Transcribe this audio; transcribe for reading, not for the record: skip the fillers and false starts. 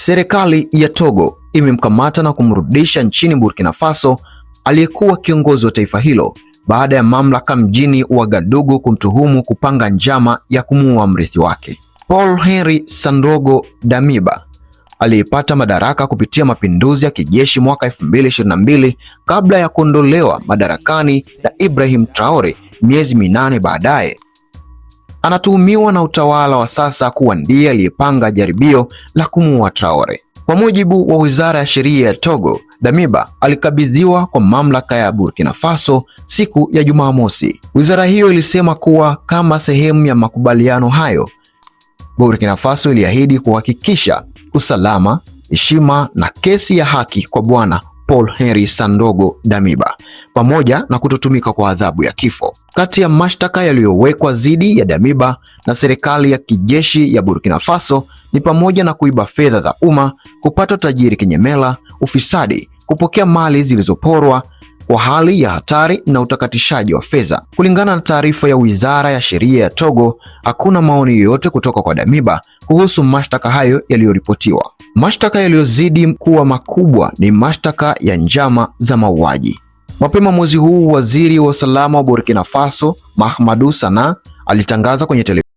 Serikali ya Togo imemkamata na kumrudisha nchini Burkina Faso aliyekuwa kiongozi wa taifa hilo baada ya mamlaka mjini Ouagadougou kumtuhumu kupanga njama ya kumuua mrithi wake. Paul Henri Sandaogo Damiba aliyepata madaraka kupitia mapinduzi ya kijeshi mwaka 2022 kabla ya kuondolewa madarakani na Ibrahim Traore miezi 8 baadaye, anatuhumiwa na utawala wa sasa kuwa ndiye aliyepanga jaribio la kumuua Traore. Kwa mujibu wa Wizara ya Sheria ya Togo, Damiba alikabidhiwa kwa mamlaka ya Burkina Faso siku ya Jumamosi. Wizara hiyo ilisema kuwa kama sehemu ya makubaliano hayo, Burkina Faso iliahidi kuhakikisha usalama, heshima na kesi ya haki kwa Bwana Paul Henri Sandaogo Damiba pamoja na kutotumika kwa adhabu ya kifo. Kati ya mashtaka yaliyowekwa dhidi ya Damiba na serikali ya kijeshi ya Burkina Faso ni pamoja na kuiba fedha za umma, kupata utajiri kinyemela, ufisadi, kupokea mali zilizoporwa kwa hali ya hatari na utakatishaji wa fedha. Kulingana na taarifa ya Wizara ya Sheria ya Togo, hakuna maoni yoyote kutoka kwa Damiba kuhusu mashtaka hayo yaliyoripotiwa. Mashtaka yaliyozidi kuwa makubwa ni mashtaka ya njama za mauaji. Mapema mwezi huu, waziri wa usalama wa Burkina Faso, Mahamadou Sana, alitangaza kwenye televisheni